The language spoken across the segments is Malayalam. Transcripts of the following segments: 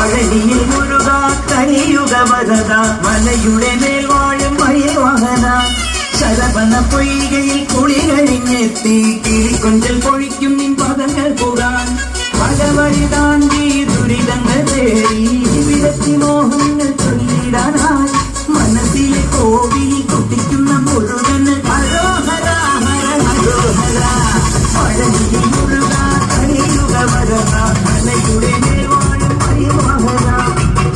പഴനിയിൽ മുരുക കലിയുഗ വരദ മലയുടെ മേൽ വാഴും മയിൽവാഹന ശരവണ പൊയ്കയിൽ കുളി കഴിഞ്ഞെത്തി കിളിക്കൊഞ്ചൽ പൊഴിക്കും നിൻ പദങ്ങൾ കൂടാൻ പലവഴി താണ്ടി ദുരിതങ്ങൾ തേടി വിരത്തി മോഹങ്ങൾ ചൊല്ലിടാനായി മനസ്സിലെ കോവിലിൽ കൊട്ടിക്കുന്ന മുരുകന് ഹരോഹര ഹര ഹരോഹര പഴനിയിൽ മുരുക കലിയുഗ വരദ മലയുടെ മേൽ വാഴും മയിൽവാഹന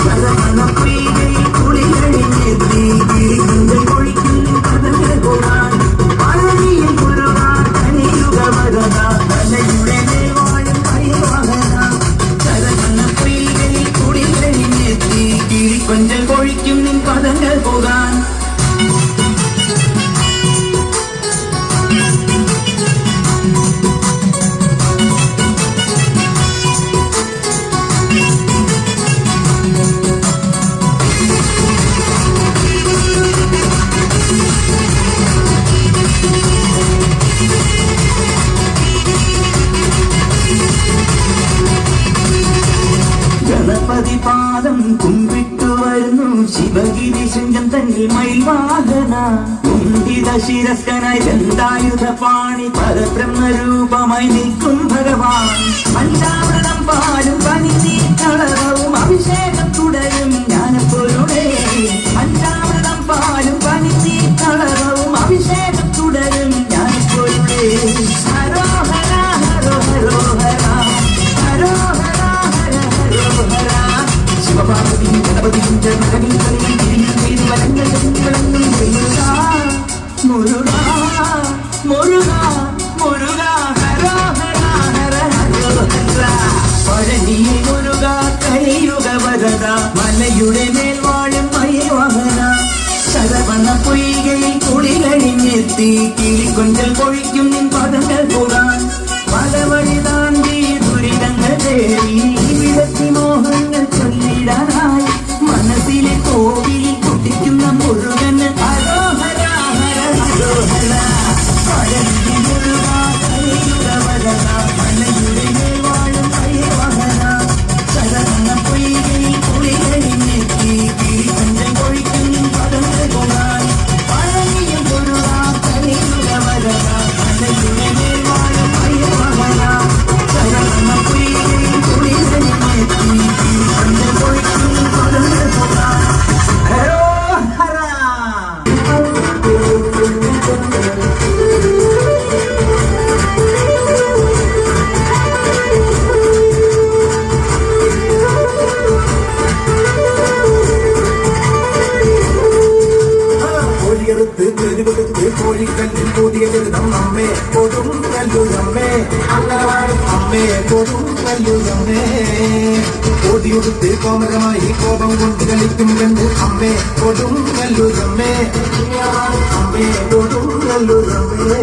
ശരവണ പൊയ്കയിൽ കുളി കഴിഞ്ഞെത്തി കിളിക്കൊഞ്ചൽ പൊഴിക്കും നിൻ പദങ്ങൾ കൂടാൻ പഴനിയിൽ മുരുക കലിയുഗ വരദ മലയുടെ മേൽ വാഴും മയിൽവാഹന ശരവണ പൊയ്കയിൽ കുളി കഴിഞ്ഞെത്തി കിളിക്കൊഞ്ചൽ പൊഴിക്കും നിൻ പദങ്ങൾ പോകാൻ ഗണപതിപാദം കുമ്പിട്ടു വരുന്നു ശിവഗിരി ശൃംഗം തന്നിൽ മയിൽവാഹന കുന്തിത ശിരസ്കനായി രണ്ടായുധ പാണി പരബ്രഹ്മരൂപമായി നിൽക്കും ഭഗവാൻ പഞ്ചാമൃതം പാലും പനിനീർക്കളവും അഭിഷേകം തുടരും ജ്ഞാനപ്പൊരുളേ പഞ്ചാമൃതം പാലും പനിനീർക്കളവും അഭിഷേകം തുടരും ജ്ഞാനപ്പൊരുളേ ഹരോഹര ഹരോ ഹരോഹര ഹരോഹര ഹര ഹരോഹര ശിവപാർവതിയും ഗണപതിയും മുരുക മുരുക മുരുക ഹര ഹര ഹര ഹരോഹര പഴനിയിൽ മുരുക കലിയുഗ വരദ മലയുടെ മേൽ വാഴും മയിൽവാഹന ശരവണ പൊയ്കയിൽ കുളി കഴിഞ്ഞെത്തി കിളിക്കൊഞ്ചൽ പൊഴിക്കും നിൻ പദങ്ങൾ കൂടാൻ പലവഴി താണ്ടി ദുരിതങ്ങൾ തേടി വിരത്തി മോഹങ്ങൾ ചൊല്ലിടാനായി മനസ്സിലെ കോവിലിൽ കുട്ടിക്കുന്ന മുരുകന് ഹരോഹര ഹര ഹരോഹര പഴനിയിൽ മുരുക കലിയുഗ വരദ മലയുടെ മേൽ വാഴും മയിൽവാഹന ശരവണ പൊയ്കയിൽ കുളി കഴിഞ്ഞെത്തി കിളിക്കൊഞ്ചൽ പൊഴിക്കും നിൻ പദങ്ങൾ കൂടാൻ പഴനിയിൽ മുരുക കലിയുഗ വരദ മലയുടെ മേൽ വാഴും മയിൽവാഹന ശരവണ പൊയ്കയിൽ കുളി കഴിഞ്ഞെത്തി കിളിക്കൊഞ്ചൽ പൊഴിക്കും നിൻ പദങ്ങൾ കൂടാൻ ഹരോഹര. കോഴിയെടുത്ത് തിരുവെടുത്ത് കോഴിക്കല്ലിൽ കൂടിയ ചെറുതം അമ്മേ കൊടും കല്ലുരമ്മേ അംഗനവാടും അമ്മേ കൊടും കല്ലുരമ്മേ കോടിയെടുത്ത് കോമരമായി കോപം കൊണ്ട് കളിക്കും രണ്ട് അമ്മേ കൊടും കല്ലുരമ്മേ അമ്മേ കൊടും കല്ലുരമ്മേ